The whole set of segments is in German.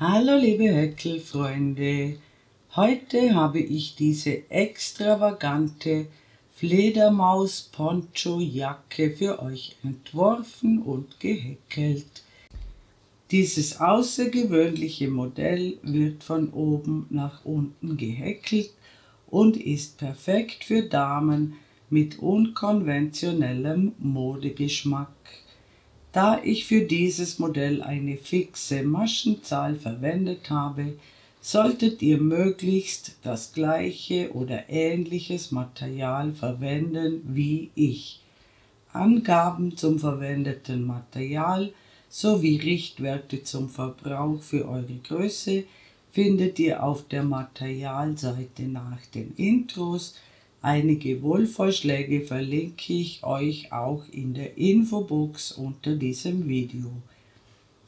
Hallo liebe Häkelfreunde, heute habe ich diese extravagante Fledermaus-Poncho-Jacke für euch entworfen und gehäkelt. Dieses außergewöhnliche Modell wird von oben nach unten gehäkelt und ist perfekt für Damen mit unkonventionellem Modegeschmack. Da ich für dieses Modell eine fixe Maschenzahl verwendet habe, solltet ihr möglichst das gleiche oder ähnliches Material verwenden wie ich. Angaben zum verwendeten Material sowie Richtwerte zum Verbrauch für eure Größe findet ihr auf der Materialseite nach den Intros. Einige Wollvorschläge verlinke ich euch auch in der Infobox unter diesem Video.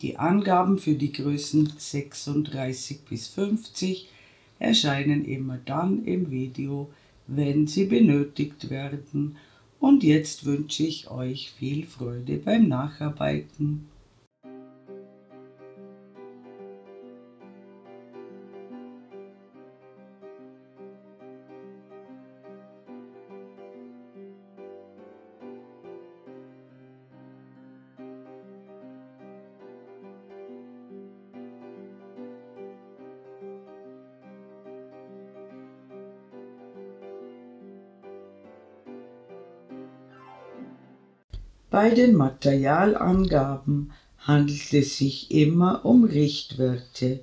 Die Angaben für die Größen 36 bis 50 erscheinen immer dann im Video, wenn sie benötigt werden. Und jetzt wünsche ich euch viel Freude beim Nacharbeiten. Bei den Materialangaben handelt es sich immer um Richtwerte.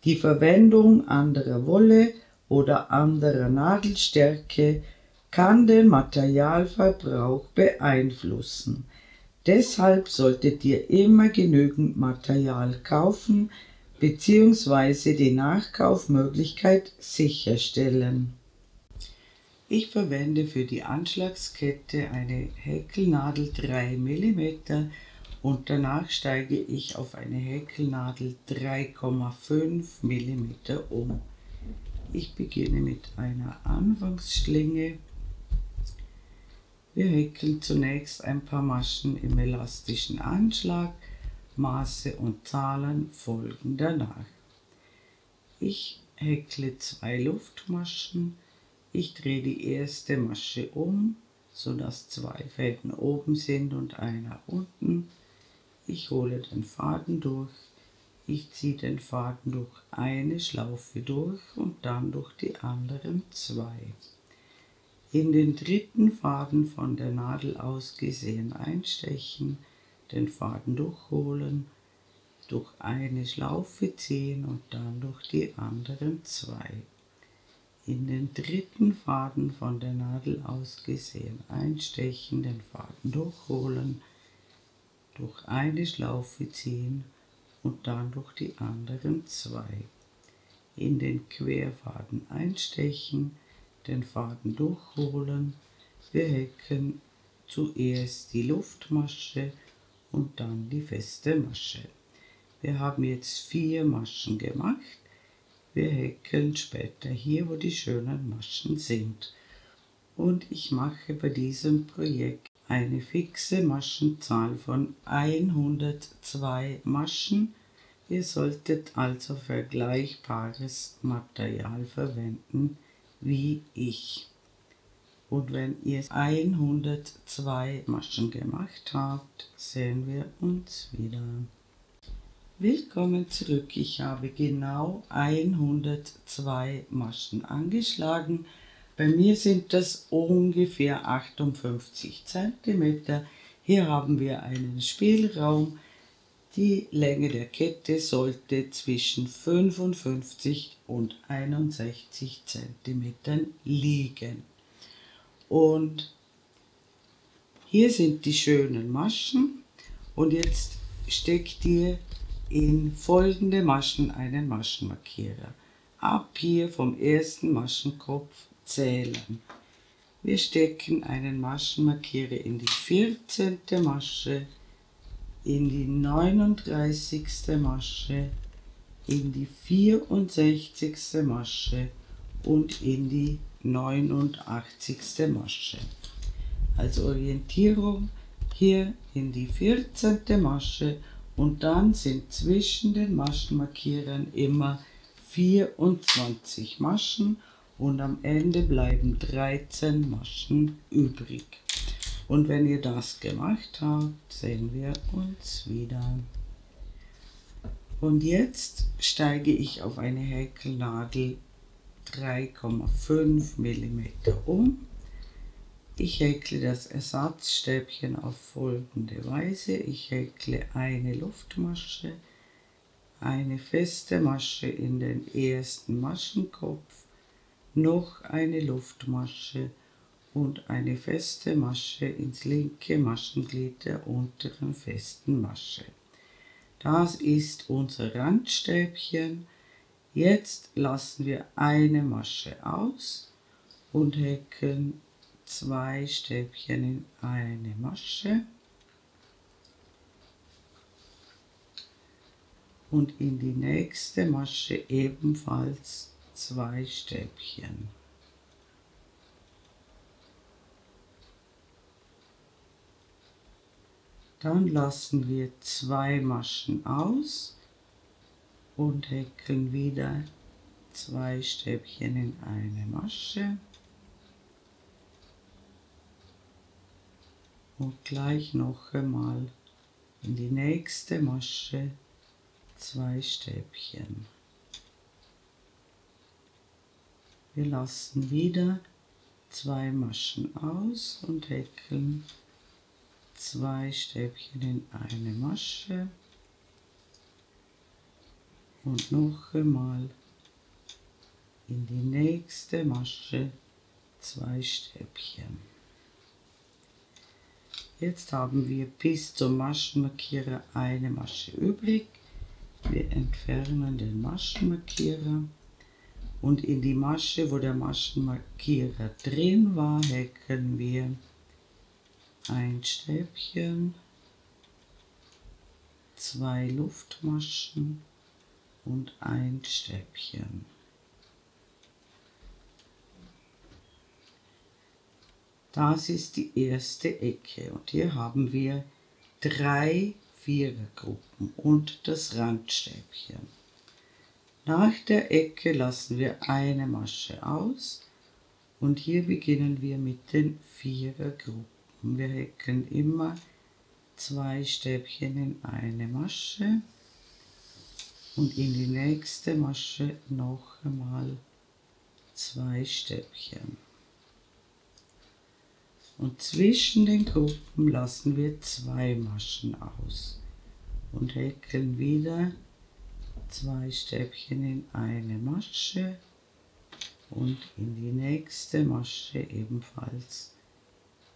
Die Verwendung anderer Wolle oder anderer Nadelstärke kann den Materialverbrauch beeinflussen. Deshalb solltet ihr immer genügend Material kaufen bzw. die Nachkaufmöglichkeit sicherstellen. Ich verwende für die Anschlagskette eine Häkelnadel 3 mm und danach steige ich auf eine Häkelnadel 3,5 mm um. Ich beginne mit einer Anfangsschlinge. Wir häkeln zunächst ein paar Maschen im elastischen Anschlag. Maße und Zahlen folgen danach. Ich häkle 2 Luftmaschen. Ich drehe die erste Masche um, sodass 2 Fäden oben sind und einer unten. Ich hole den Faden durch. Ich ziehe den Faden durch eine Schlaufe durch und dann durch die anderen 2. In den dritten Faden von der Nadel aus gesehen einstechen, den Faden durchholen, durch eine Schlaufe ziehen und dann durch die anderen 2. In den dritten Faden von der Nadel aus gesehen einstechen, den Faden durchholen, durch eine Schlaufe ziehen und dann durch die anderen 2. In den Querfaden einstechen, den Faden durchholen. Wir häkeln zuerst die Luftmasche und dann die feste Masche. Wir haben jetzt 4 Maschen gemacht. Wir häkeln später hier, wo die schönen Maschen sind. Und ich mache bei diesem Projekt eine fixe Maschenzahl von 102 Maschen. Ihr solltet also vergleichbares Material verwenden wie ich. Und wenn ihr 102 Maschen gemacht habt, sehen wir uns wieder. Willkommen zurück. Ich habe genau 102 Maschen angeschlagen. Bei mir sind das ungefähr 58 cm. Hier haben wir einen Spielraum. Die Länge der Kette sollte zwischen 55 und 61 cm liegen. Und hier sind die schönen Maschen. Und jetzt steckt ihr in folgende Maschen einen Maschenmarkierer. Ab hier vom ersten Maschenkopf zählen. Wir stecken einen Maschenmarkierer in die 14. Masche, in die 39. Masche, in die 64. Masche und in die 89. Masche. Als Orientierung hier in die 14. Masche Und dann sind zwischen den Maschenmarkierern immer 24 Maschen und am Ende bleiben 13 Maschen übrig. Und wenn ihr das gemacht habt, sehen wir uns wieder. Und jetzt steige ich auf eine Häkelnadel 3,5 mm um. Ich häkle das Ersatzstäbchen auf folgende Weise. Ich häkle eine Luftmasche, eine feste Masche in den ersten Maschenkopf, noch eine Luftmasche und eine feste Masche ins linke Maschenglied der unteren festen Masche. Das ist unser Randstäbchen. Jetzt lassen wir eine Masche aus und häkeln 2 Stäbchen in eine Masche und in die nächste Masche ebenfalls 2 Stäbchen. Dann lassen wir 2 Maschen aus und häkeln wieder 2 Stäbchen in eine Masche und gleich noch einmal in die nächste Masche 2 Stäbchen. Wir lassen wieder 2 Maschen aus und häkeln 2 Stäbchen in eine Masche und noch einmal in die nächste Masche 2 Stäbchen. Jetzt haben wir bis zum Maschenmarkierer eine Masche übrig. Wir entfernen den Maschenmarkierer und in die Masche, wo der Maschenmarkierer drin war, häkeln wir ein Stäbchen, 2 Luftmaschen und ein Stäbchen. Das ist die erste Ecke und hier haben wir 3 Vierergruppen und das Randstäbchen. Nach der Ecke lassen wir eine Masche aus und hier beginnen wir mit den Vierergruppen. Wir häkeln immer 2 Stäbchen in eine Masche und in die nächste Masche noch einmal 2 Stäbchen. Und zwischen den Gruppen lassen wir 2 Maschen aus und häkeln wieder 2 Stäbchen in eine Masche und in die nächste Masche ebenfalls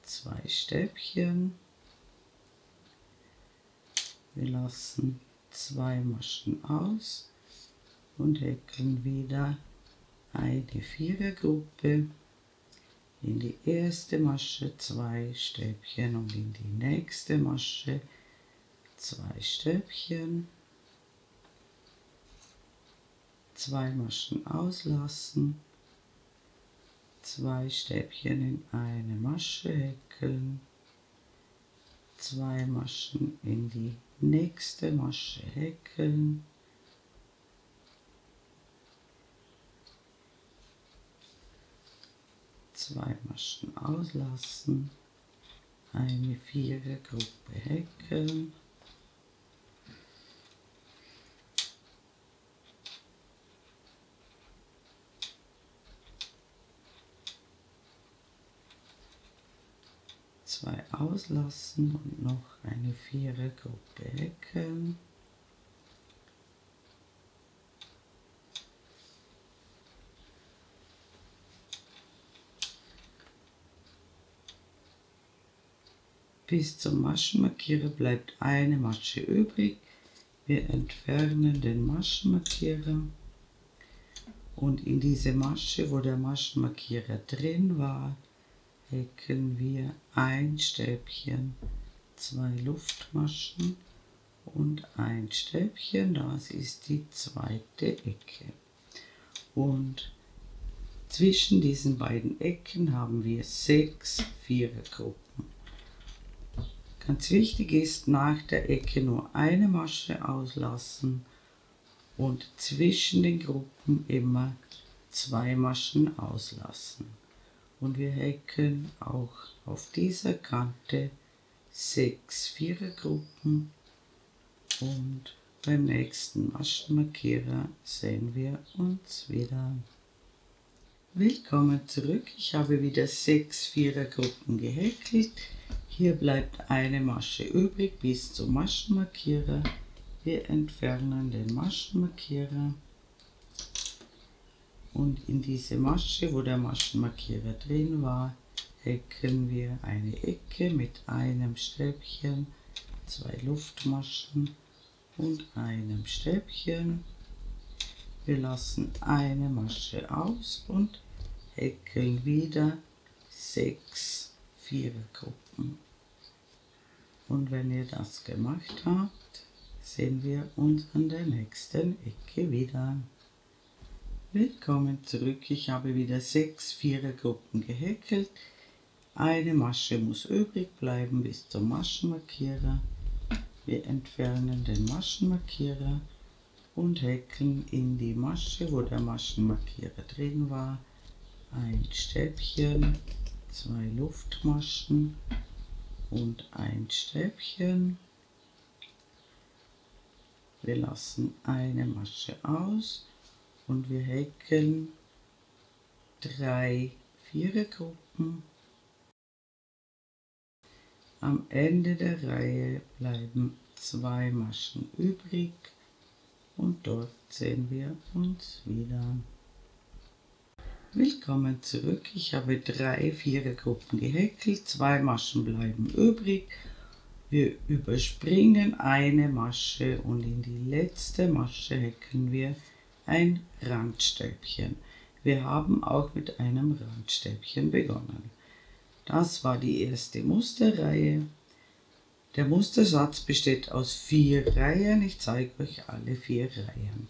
2 Stäbchen. Wir lassen 2 Maschen aus und häkeln wieder eine Vierergruppe. In die erste Masche 2 Stäbchen und in die nächste Masche 2 Stäbchen. 2 Maschen auslassen, 2 Stäbchen in eine Masche häkeln, 2 Maschen in die nächste Masche häkeln, zwei Maschen auslassen, eine Vierergruppe häkeln, zwei auslassen und noch eine Vierergruppe häkeln. Bis zum Maschenmarkierer bleibt eine Masche übrig. Wir entfernen den Maschenmarkierer und in diese Masche, wo der Maschenmarkierer drin war, häkeln wir ein Stäbchen, 2 Luftmaschen und ein Stäbchen, das ist die zweite Ecke. Und zwischen diesen beiden Ecken haben wir 6 Vierergruppen. Ganz wichtig ist, nach der Ecke nur eine Masche auslassen und zwischen den Gruppen immer 2 Maschen auslassen. Und wir häkeln auch auf dieser Kante 6 Vierergruppen und beim nächsten Maschenmarkierer sehen wir uns wieder. Willkommen zurück, ich habe wieder 6 Vierergruppen gehäkelt. Hier bleibt eine Masche übrig bis zum Maschenmarkierer. Wir entfernen den Maschenmarkierer und in diese Masche, wo der Maschenmarkierer drin war, häkeln wir eine Ecke mit einem Stäbchen, 2 Luftmaschen und einem Stäbchen. Wir lassen eine Masche aus und häkeln wieder 6 Vierergruppen. Und wenn ihr das gemacht habt, sehen wir uns an der nächsten Ecke wieder. Willkommen zurück, ich habe wieder 6 Vierergruppen gehäkelt. Eine Masche muss übrig bleiben bis zum Maschenmarkierer. Wir entfernen den Maschenmarkierer und häkeln in die Masche, wo der Maschenmarkierer drin war, ein Stäbchen, 2 Luftmaschen und ein Stäbchen. Wir lassen eine Masche aus und wir häkeln 3 Vierergruppen. Am Ende der Reihe bleiben 2 Maschen übrig und dort sehen wir uns wieder. Willkommen zurück, ich habe 3 Vierergruppen gehäkelt, 2 Maschen bleiben übrig. Wir überspringen eine Masche und in die letzte Masche häkeln wir ein Randstäbchen. Wir haben auch mit einem Randstäbchen begonnen. Das war die erste Musterreihe. Der Mustersatz besteht aus 4 Reihen. Ich zeige euch alle 4 Reihen.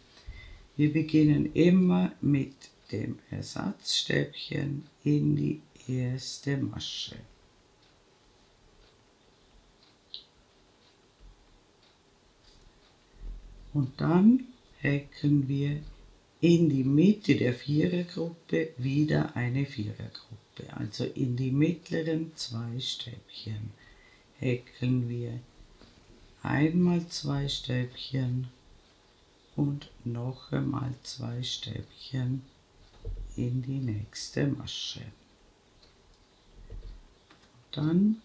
Wir beginnen immer mit dem Ersatzstäbchen in die erste Masche. Und dann häkeln wir in die Mitte der Vierergruppe wieder eine Vierergruppe. Also in die mittleren 2 Stäbchen häkeln wir einmal 2 Stäbchen und noch einmal 2 Stäbchen in die nächste Masche. Dann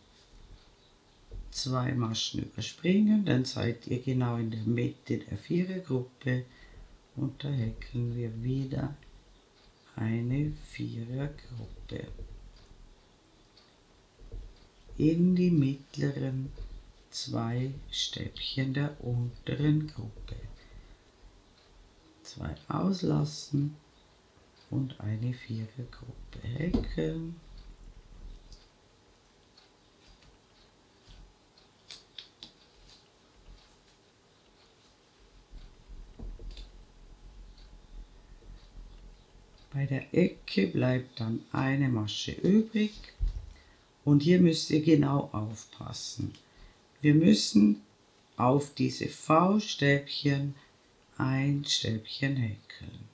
2 Maschen überspringen, dann seid ihr genau in der Mitte der Vierergruppe und da häkeln wir wieder eine Vierergruppe in die mittleren 2 Stäbchen der unteren Gruppe. 2 auslassen und eine Vierergruppe häkeln. Bei der Ecke bleibt dann eine Masche übrig und hier müsst ihr genau aufpassen. Wir müssen auf diese V-Stäbchen ein Stäbchen häkeln.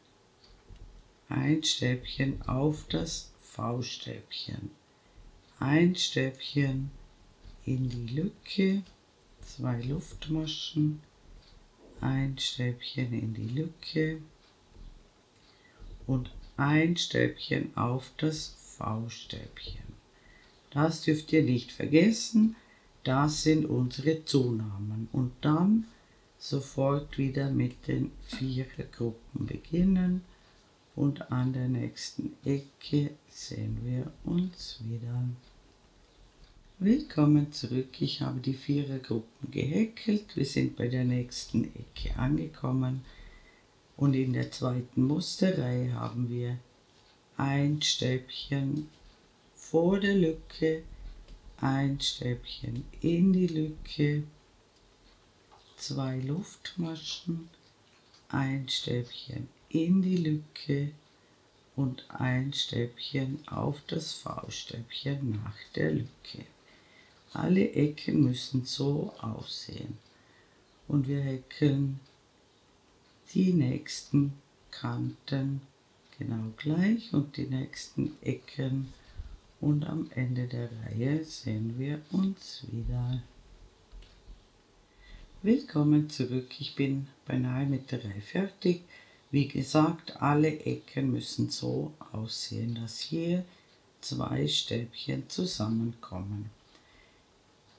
Ein Stäbchen auf das V-Stäbchen. Ein Stäbchen in die Lücke, 2 Luftmaschen, ein Stäbchen in die Lücke und ein Stäbchen auf das V-Stäbchen. Das dürft ihr nicht vergessen, das sind unsere Zunahmen. Und dann sofort wieder mit den Vierergruppen beginnen und an der nächsten Ecke sehen wir uns wieder. Willkommen zurück, ich habe die Vierergruppen gehäkelt, wir sind bei der nächsten Ecke angekommen. Und in der zweiten Musterreihe haben wir ein Stäbchen vor der Lücke, ein Stäbchen in die Lücke, 2 Luftmaschen, ein Stäbchen in die Lücke und ein Stäbchen auf das V-Stäbchen nach der Lücke. Alle Ecken müssen so aussehen. Und wir häkeln die nächsten Kanten genau gleich und die nächsten Ecken. Und am Ende der Reihe sehen wir uns wieder. Willkommen zurück, ich bin beinahe mit der Reihe fertig. Wie gesagt, alle Ecken müssen so aussehen, dass hier 2 Stäbchen zusammenkommen.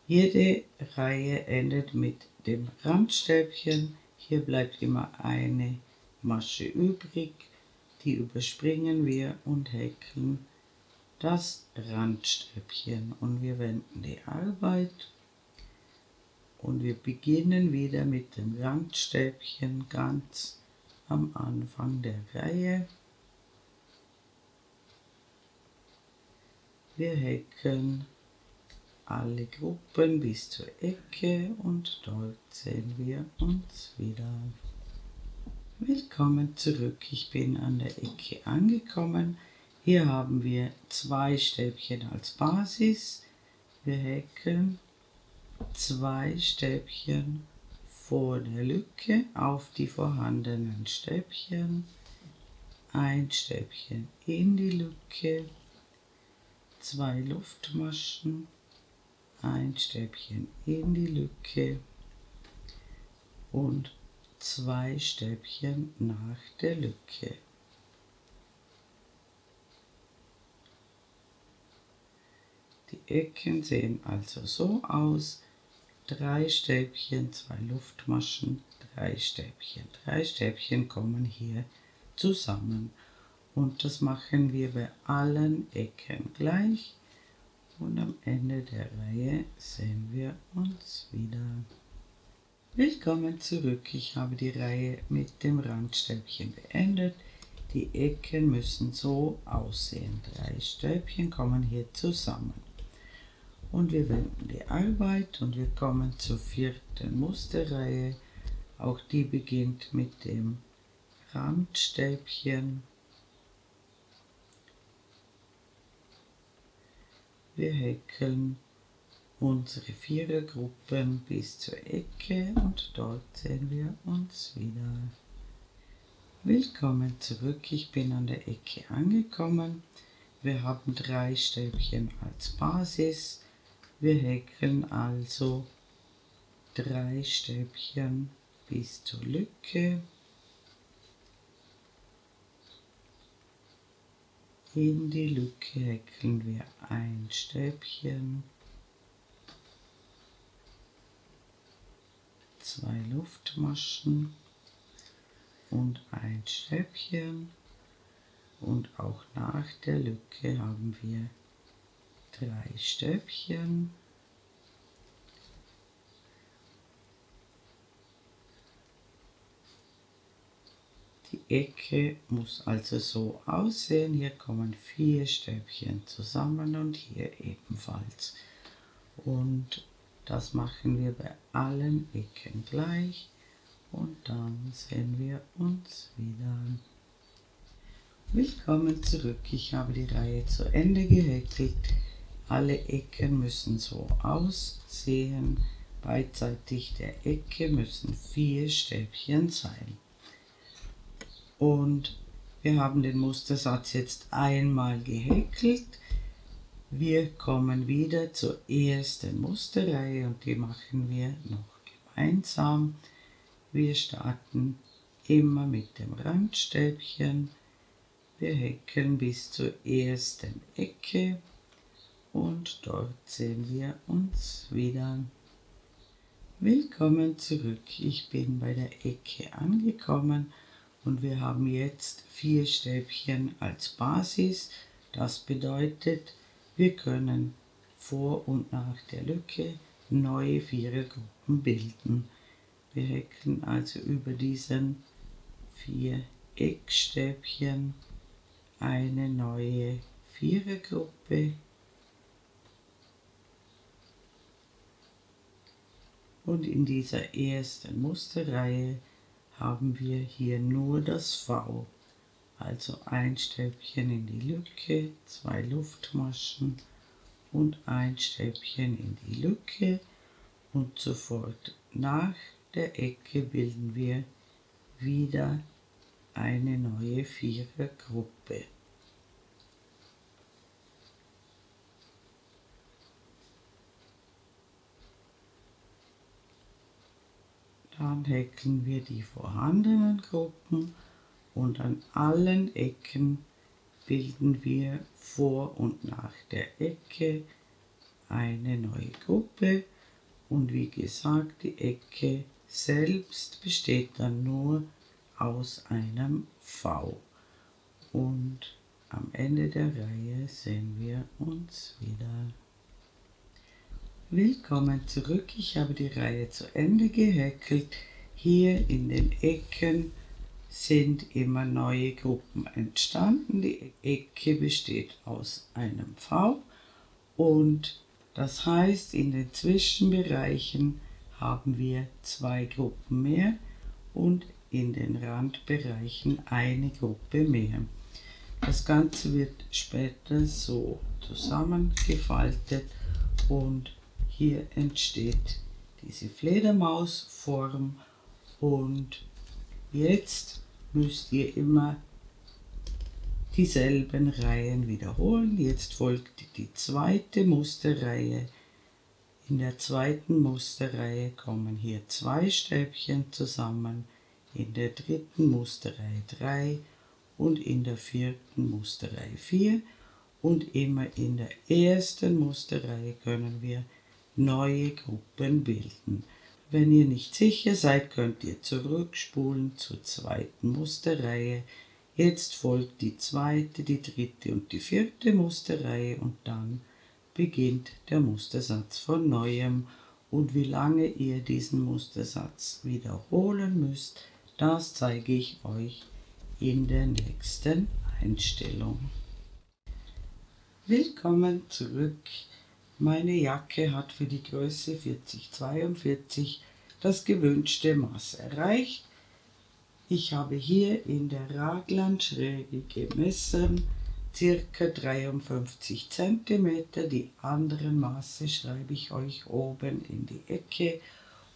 Jede Reihe endet mit dem Randstäbchen. Hier bleibt immer eine Masche übrig, die überspringen wir und häkeln das Randstäbchen. Und wir wenden die Arbeit. Und wir beginnen wieder mit dem Randstäbchen ganz am Anfang der Reihe. Wir häkeln alle Gruppen bis zur Ecke und dort sehen wir uns wieder. Willkommen zurück, ich bin an der Ecke angekommen. Hier haben wir 2 Stäbchen als Basis. Wir häkeln 2 Stäbchen vor der Lücke auf die vorhandenen Stäbchen, ein Stäbchen in die Lücke, 2 Luftmaschen, ein Stäbchen in die Lücke und 2 Stäbchen nach der Lücke. Die Ecken sehen also so aus: 3 Stäbchen, 2 Luftmaschen, 3 Stäbchen. 3 Stäbchen kommen hier zusammen. Und das machen wir bei allen Ecken gleich. Und am Ende der Reihe sehen wir uns wieder. Willkommen zurück. Ich habe die Reihe mit dem Randstäbchen beendet. Die Ecken müssen so aussehen. 3 Stäbchen kommen hier zusammen. Und wir wenden die Arbeit und wir kommen zur 4. Musterreihe. Auch die beginnt mit dem Randstäbchen. Wir häkeln unsere 4er-Gruppen bis zur Ecke und dort sehen wir uns wieder. Willkommen zurück, ich bin an der Ecke angekommen. Wir haben 3 Stäbchen als Basis. Wir häkeln also 3 Stäbchen bis zur Lücke. In die Lücke häkeln wir ein Stäbchen, 2 Luftmaschen und ein Stäbchen. Und auch nach der Lücke haben wir 3 Stäbchen. Die Ecke muss also so aussehen. Hier kommen 4 Stäbchen zusammen und hier ebenfalls. Und das machen wir bei allen Ecken gleich. Und dann sehen wir uns wieder. Willkommen zurück. Ich habe die Reihe zu Ende gehäkelt. Alle Ecken müssen so aussehen. Beidseitig der Ecke müssen 4 Stäbchen sein. Und wir haben den Mustersatz jetzt einmal gehäkelt. Wir kommen wieder zur ersten Musterreihe und die machen wir noch gemeinsam. Wir starten immer mit dem Randstäbchen. Wir häkeln bis zur ersten Ecke und dort sehen wir uns wieder. Willkommen zurück, ich bin bei der Ecke angekommen und wir haben jetzt 4 Stäbchen als Basis. Das bedeutet, wir können vor und nach der Lücke neue 4er-Gruppen bilden. Wir häkeln also über diesen 4 Eckstäbchen eine neue 4er-Gruppe. Und in dieser ersten Musterreihe haben wir hier nur das V, also ein Stäbchen in die Lücke, 2 Luftmaschen und ein Stäbchen in die Lücke und sofort nach der Ecke bilden wir wieder eine neue Vierergruppe. Dann häkeln wir die vorhandenen Gruppen und an allen Ecken bilden wir vor und nach der Ecke eine neue Gruppe. Und wie gesagt, die Ecke selbst besteht dann nur aus einem V. Und am Ende der Reihe sehen wir uns wieder. Willkommen zurück, ich habe die Reihe zu Ende gehäkelt. Hier in den Ecken sind immer neue Gruppen entstanden. Die Ecke besteht aus einem V und das heißt, in den Zwischenbereichen haben wir 2 Gruppen mehr und in den Randbereichen eine Gruppe mehr. Das Ganze wird später so zusammengefaltet und hier entsteht diese Fledermausform und jetzt müsst ihr immer dieselben Reihen wiederholen. Jetzt folgt die zweite Musterreihe. In der zweiten Musterreihe kommen hier 2 Stäbchen zusammen, in der dritten Musterreihe 3 und in der vierten Musterreihe 4 und immer in der ersten Musterreihe können wir neue Gruppen bilden. Wenn ihr nicht sicher seid, könnt ihr zurückspulen zur zweiten Musterreihe. Jetzt folgt die zweite, die dritte und die vierte Musterreihe und dann beginnt der Mustersatz von neuem. Und wie lange ihr diesen Mustersatz wiederholen müsst, das zeige ich euch in der nächsten Einstellung. Willkommen zurück. Meine Jacke hat für die Größe 4042 das gewünschte Maß erreicht. Ich habe hier in der Raglanschräge gemessen ca. 53 cm. Die anderen Maße schreibe ich euch oben in die Ecke.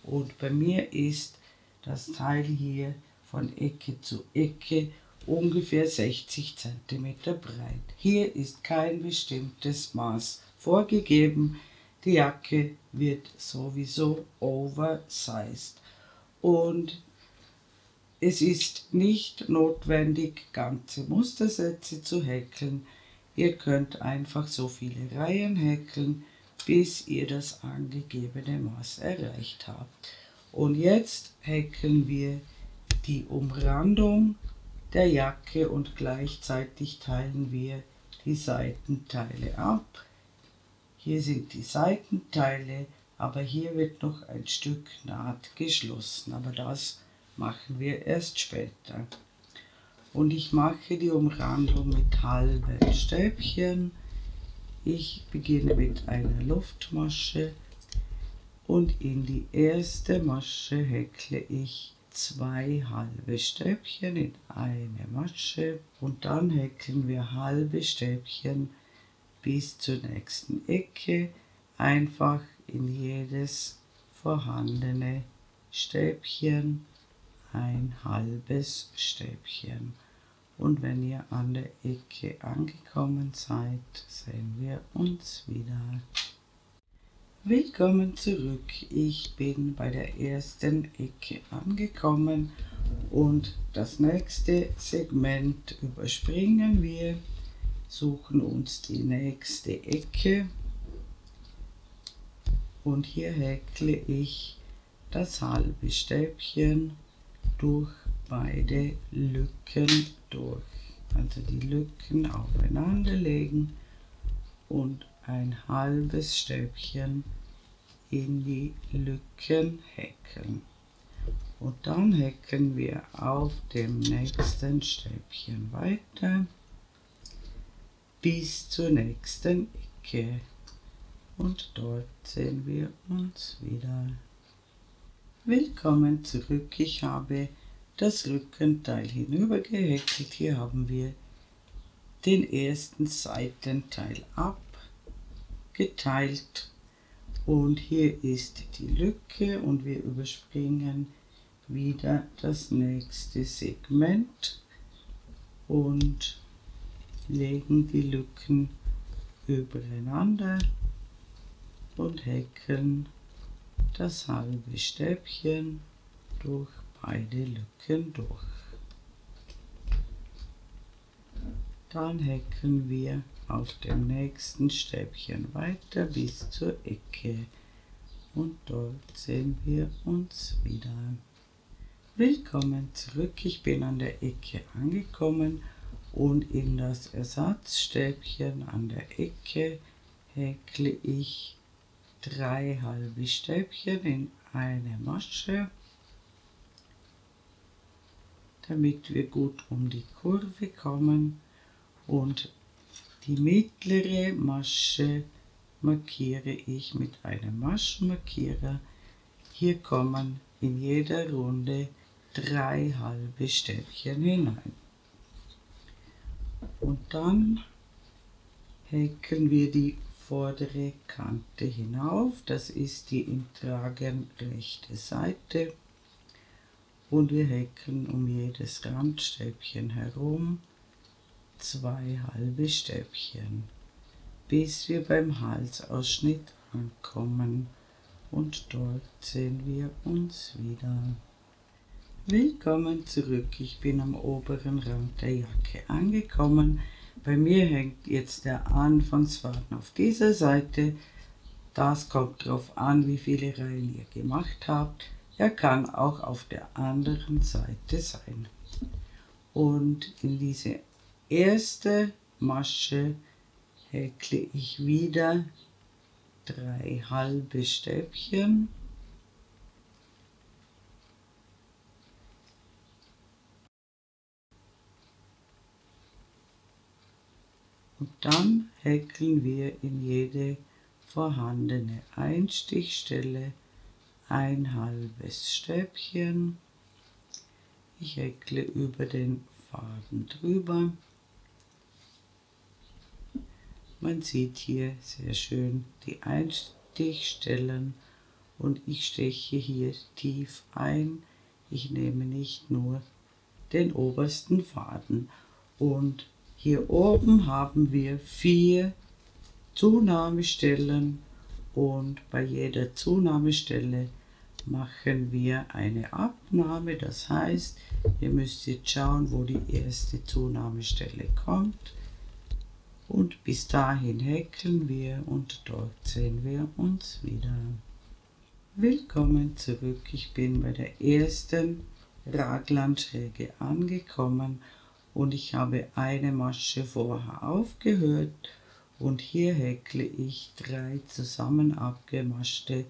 Und bei mir ist das Teil hier von Ecke zu Ecke ungefähr 60 cm breit. Hier ist kein bestimmtes Maß vorgegeben. Die Jacke wird sowieso oversized und es ist nicht notwendig, ganze Mustersätze zu häkeln. Ihr könnt einfach so viele Reihen häkeln, bis ihr das angegebene Maß erreicht habt. Und jetzt häkeln wir die Umrandung der Jacke und gleichzeitig teilen wir die Seitenteile ab. Hier sind die Seitenteile, aber hier wird noch ein Stück Naht geschlossen, aber das machen wir erst später. Und ich mache die Umrandung mit halben Stäbchen. Ich beginne mit einer Luftmasche und in die erste Masche häkle ich 2 halbe Stäbchen in eine Masche und dann häkeln wir halbe Stäbchen bis zur nächsten Ecke, einfach in jedes vorhandene Stäbchen ein halbes Stäbchen. Und wenn ihr an der Ecke angekommen seid, sehen wir uns wieder. Willkommen zurück. Ich bin bei der ersten Ecke angekommen und das nächste Segment überspringen wir. Suchen uns die nächste Ecke und hier häkle ich das halbe Stäbchen durch beide Lücken durch. Also die Lücken aufeinander legen und ein halbes Stäbchen in die Lücken häkeln. Und dann häkeln wir auf dem nächsten Stäbchen weiter bis zur nächsten Ecke und dort sehen wir uns wieder. Willkommen zurück, ich habe das Rückenteil hinüber gehäkelt. Hier haben wir den ersten Seitenteil ab geteilt. Und hier ist die Lücke und wir überspringen wieder das nächste Segment und legen die Lücken übereinander und häkeln das halbe Stäbchen durch beide Lücken durch. Dann häkeln wir auf dem nächsten Stäbchen weiter bis zur Ecke und dort sehen wir uns wieder. Willkommen zurück, ich bin an der Ecke angekommen und in das Ersatzstäbchen an der Ecke häkle ich 3 halbe Stäbchen in eine Masche, damit wir gut um die Kurve kommen, und die mittlere Masche markiere ich mit einem Maschenmarkierer. Hier kommen in jeder Runde 3 halbe Stäbchen hinein. Und dann häkeln wir die vordere Kante hinauf, das ist die im Tragen rechte Seite, und wir häkeln um jedes Randstäbchen herum 2 halbe Stäbchen, bis wir beim Halsausschnitt ankommen, und dort sehen wir uns wieder. Willkommen zurück, ich bin am oberen Rand der Jacke angekommen. Bei mir hängt jetzt der Anfangsfaden auf dieser Seite. Das kommt darauf an, wie viele Reihen ihr gemacht habt. Er kann auch auf der anderen Seite sein. Und in diese erste Masche häkle ich wieder 3 halbe Stäbchen. Und dann häkeln wir in jede vorhandene Einstichstelle ein halbes Stäbchen. Ich häkle über den Faden drüber. Man sieht hier sehr schön die Einstichstellen und ich steche hier tief ein. Ich nehme nicht nur den obersten Faden. Und hier oben haben wir 4 Zunahmestellen und bei jeder Zunahmestelle machen wir eine Abnahme. Das heißt, ihr müsst jetzt schauen, wo die erste Zunahmestelle kommt. Und bis dahin häkeln wir und dort sehen wir uns wieder. Willkommen zurück, ich bin bei der ersten Raglandschräge angekommen und ich habe eine Masche vorher aufgehört und hier häkle ich 3 zusammen abgemaschte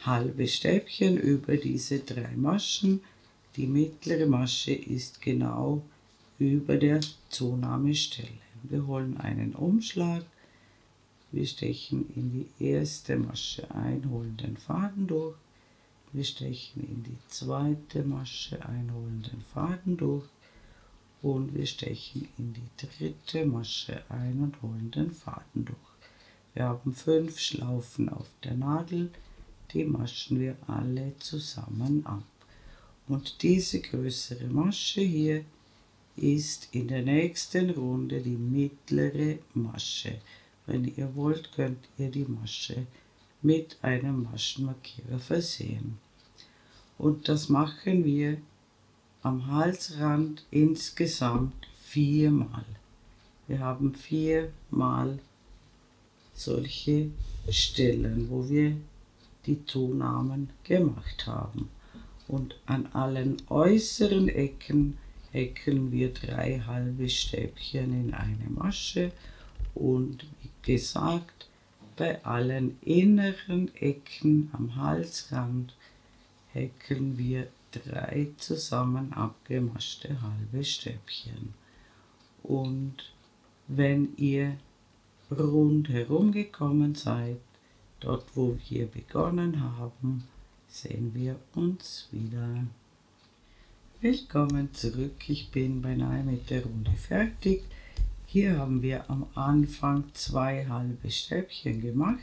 halbe Stäbchen über diese 3 Maschen. Die mittlere Masche ist genau über der Zunahmestelle. Wir holen einen Umschlag, wir stechen in die erste Masche ein, holen den Faden durch, wir stechen in die zweite Masche ein, holen den Faden durch und wir stechen in die dritte Masche ein und holen den Faden durch. Wir haben 5 Schlaufen auf der Nadel, die maschen wir alle zusammen ab. Und diese größere Masche hier ist in der nächsten Runde die mittlere Masche. Wenn ihr wollt, könnt ihr die Masche mit einem Maschenmarkierer versehen. Und das machen wir am Halsrand insgesamt 4 Mal. Wir haben 4 Mal solche Stellen, wo wir die Zunahmen gemacht haben. Und an allen äußeren Ecken häkeln wir 3 halbe Stäbchen in eine Masche und wie gesagt, bei allen inneren Ecken am Halsrand häkeln wir 3 zusammen abgemaschte halbe Stäbchen. Und wenn ihr rundherum gekommen seid, dort wo wir begonnen haben, sehen wir uns wieder. Willkommen zurück, ich bin beinahe mit der Runde fertig. Hier haben wir am Anfang 2 halbe Stäbchen gemacht.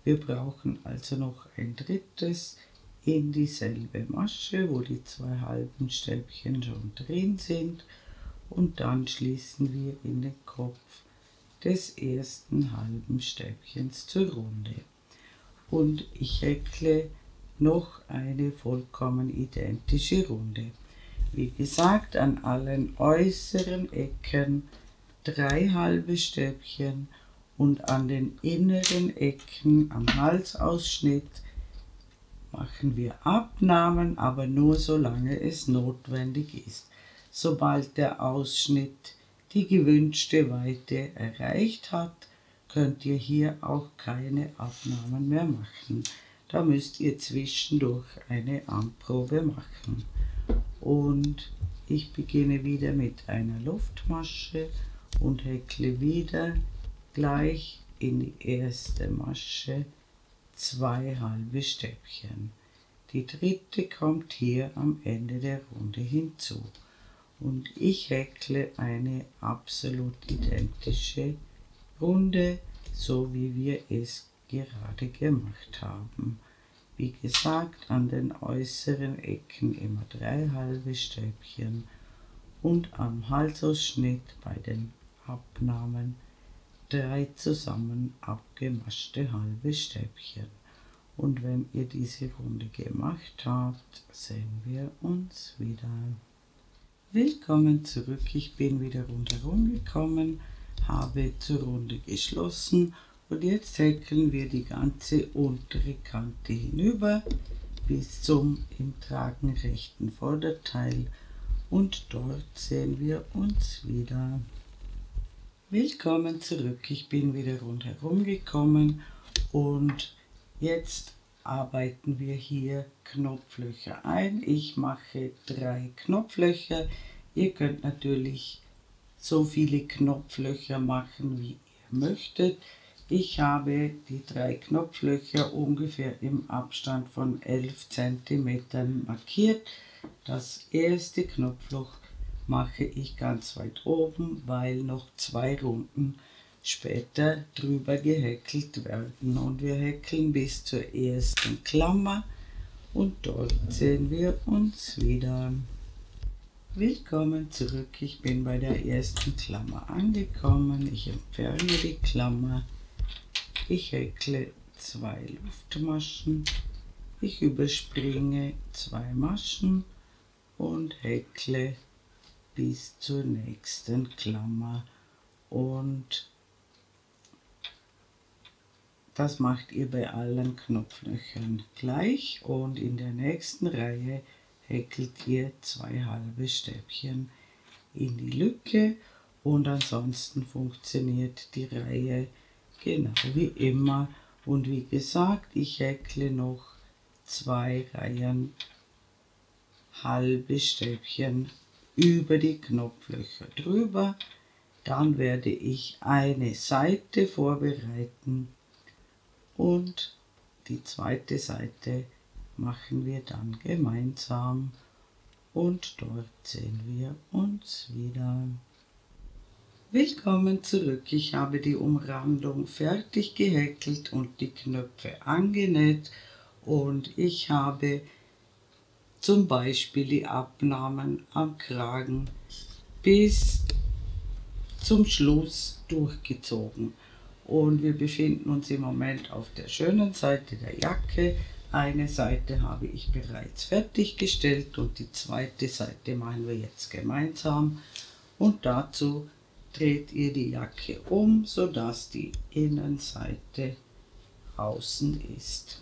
Wir brauchen also noch ein drittes in dieselbe Masche, wo die 2 halben Stäbchen schon drin sind, und dann schließen wir in den Kopf des ersten halben Stäbchens zur Runde. Und ich häkle noch eine vollkommen identische Runde. Wie gesagt, an allen äußeren Ecken 3 halbe Stäbchen und an den inneren Ecken am Halsausschnitt machen wir Abnahmen, aber nur solange es notwendig ist. Sobald der Ausschnitt die gewünschte Weite erreicht hat, könnt ihr hier auch keine Abnahmen mehr machen. Da müsst ihr zwischendurch eine Anprobe machen. Und ich beginne wieder mit einer Luftmasche und häkle wieder gleich in die erste Masche 2 halbe Stäbchen. Die dritte kommt hier am Ende der Runde hinzu. Und ich häkle eine absolut identische Runde, so wie wir es gerade gemacht haben. Wie gesagt, an den äußeren Ecken immer 3 halbe Stäbchen und am Halsausschnitt bei den Abnahmen 3 zusammen abgemaschte halbe Stäbchen. Und wenn ihr diese Runde gemacht habt, sehen wir uns wieder. Willkommen zurück, ich bin wieder rundherum gekommen, habe zur Runde geschlossen und jetzt häkeln wir die ganze untere Kante hinüber bis zum im Tragen rechten Vorderteil und dort sehen wir uns wieder. Willkommen zurück, ich bin wieder rundherum gekommen und jetzt arbeiten wir hier Knopflöcher ein. Ich mache 3 Knopflöcher. Ihr könnt natürlich so viele Knopflöcher machen, wie ihr möchtet. Ich habe die 3 Knopflöcher ungefähr im Abstand von 11 cm markiert. Das erste Knopfloch mache ich ganz weit oben, weil noch 2 Runden später drüber gehäkelt werden, und wir häkeln bis zur ersten Klammer und dort sehen wir uns wieder. Willkommen zurück, ich bin bei der ersten Klammer angekommen. Ich entferne die Klammer, ich häkle 2 Luftmaschen, ich überspringe 2 Maschen und häkle bis zur nächsten Klammer, und das macht ihr bei allen Knopflöchern gleich, und in der nächsten Reihe häkelt ihr 2 halbe Stäbchen in die Lücke, und ansonsten funktioniert die Reihe genau wie immer. Und wie gesagt, ich häkle noch 2 Reihen halbe Stäbchen über die Knopflöcher drüber. Dann werde ich eine Seite vorbereiten und die zweite Seite machen wir dann gemeinsam, und dort sehen wir uns wieder. Willkommen zurück, ich habe die Umrandung fertig gehäkelt und die Knöpfe angenäht, und ich habe zum Beispiel die Abnahmen am Kragen bis zum Schluss durchgezogen. Und wir befinden uns im Moment auf der schönen Seite der Jacke. Eine Seite habe ich bereits fertiggestellt und die zweite Seite machen wir jetzt gemeinsam. Und dazu dreht ihr die Jacke um, sodass die Innenseite außen ist.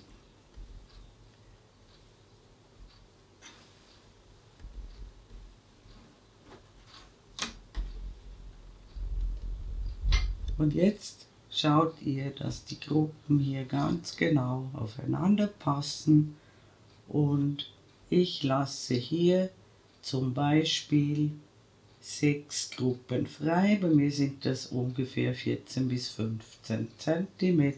Und jetzt schaut ihr, dass die Gruppen hier ganz genau aufeinander passen, und ich lasse hier zum Beispiel 6 Gruppen frei. Bei mir sind das ungefähr 14 bis 15 cm,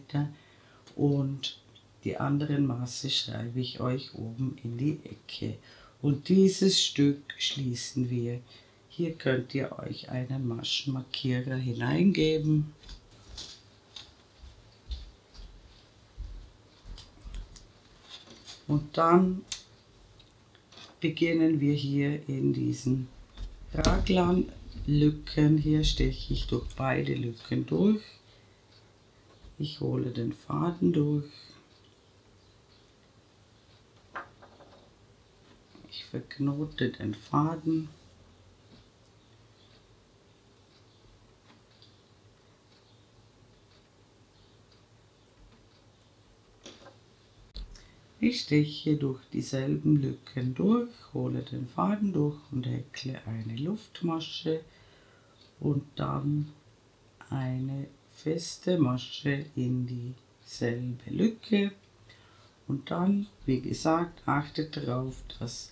und die anderen Maße schreibe ich euch oben in die Ecke. Und dieses Stück schließen wir Hier könnt ihr euch einen Maschenmarkierer hineingeben. Und dann beginnen wir hier in diesen Raglanlücken. Hier steche ich durch beide Lücken durch. Ich hole den Faden durch. Ich verknote den Faden. Ich steche durch dieselben Lücken durch, hole den Faden durch und häkle eine Luftmasche und dann eine feste Masche in dieselbe Lücke. Und dann, wie gesagt, achtet darauf, dass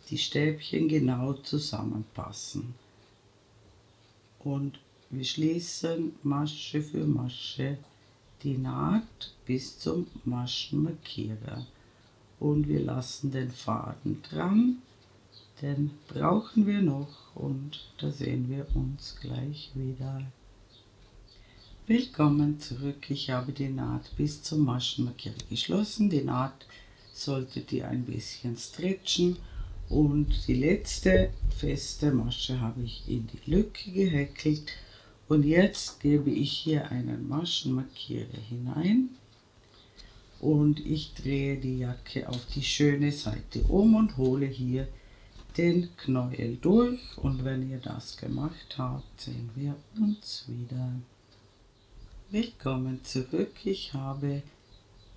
die Stäbchen genau zusammenpassen. Und wir schließen Masche für Masche die Naht bis zum Maschenmarkierer. Und wir lassen den Faden dran, den brauchen wir noch und da sehen wir uns gleich wieder. Willkommen zurück, ich habe die Naht bis zum Maschenmarkierer geschlossen. Die Naht solltet ihr ein bisschen stretchen und die letzte feste Masche habe ich in die Lücke gehäkelt. Und jetzt gebe ich hier einen Maschenmarkierer hinein und ich drehe die Jacke auf die schöne Seite um und hole hier den Knäuel durch. Und wenn ihr das gemacht habt, sehen wir uns wieder. Willkommen zurück, ich habe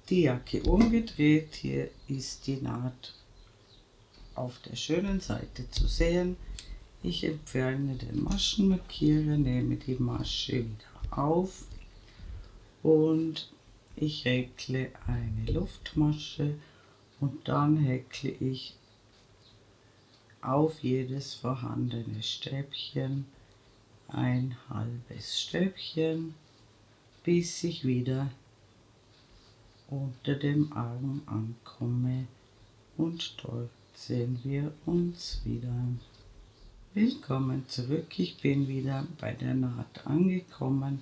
die Jacke umgedreht. Hier ist die Naht auf der schönen Seite zu sehen. Ich entferne den Maschenmarkierer, nehme die Masche wieder auf und ich häkle eine Luftmasche und dann häkle ich auf jedes vorhandene Stäbchen ein halbes Stäbchen, bis ich wieder unter dem Arm ankomme und dort sehen wir uns wieder. Willkommen zurück, ich bin wieder bei der Naht angekommen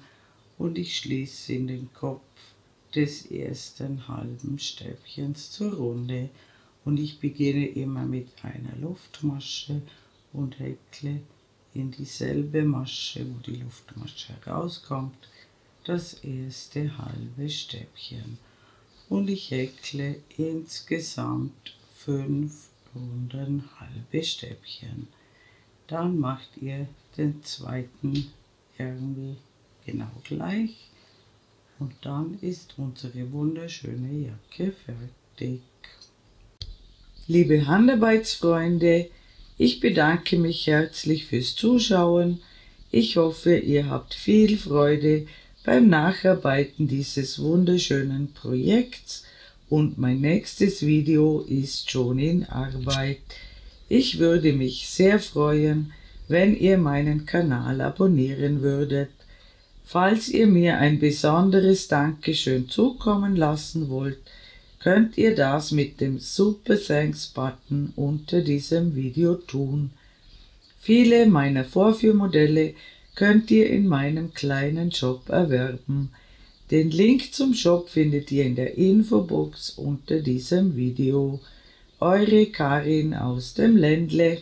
und ich schließe in den Kopf des ersten halben Stäbchens zur Runde und ich beginne immer mit einer Luftmasche und häkle in dieselbe Masche, wo die Luftmasche herauskommt, das erste halbe Stäbchen und ich häkle insgesamt 5 Runden halbe Stäbchen. Dann macht ihr den zweiten Ärmel genau gleich und dann ist unsere wunderschöne Jacke fertig. Liebe Handarbeitsfreunde, ich bedanke mich herzlich fürs Zuschauen. Ich hoffe, ihr habt viel Freude beim Nacharbeiten dieses wunderschönen Projekts und mein nächstes Video ist schon in Arbeit. Ich würde mich sehr freuen, wenn ihr meinen Kanal abonnieren würdet. Falls ihr mir ein besonderes Dankeschön zukommen lassen wollt, könnt ihr das mit dem Super Thanks Button unter diesem Video tun. Viele meiner Vorführmodelle könnt ihr in meinem kleinen Shop erwerben. Den Link zum Shop findet ihr in der Infobox unter diesem Video. Eure Karin aus dem Ländle.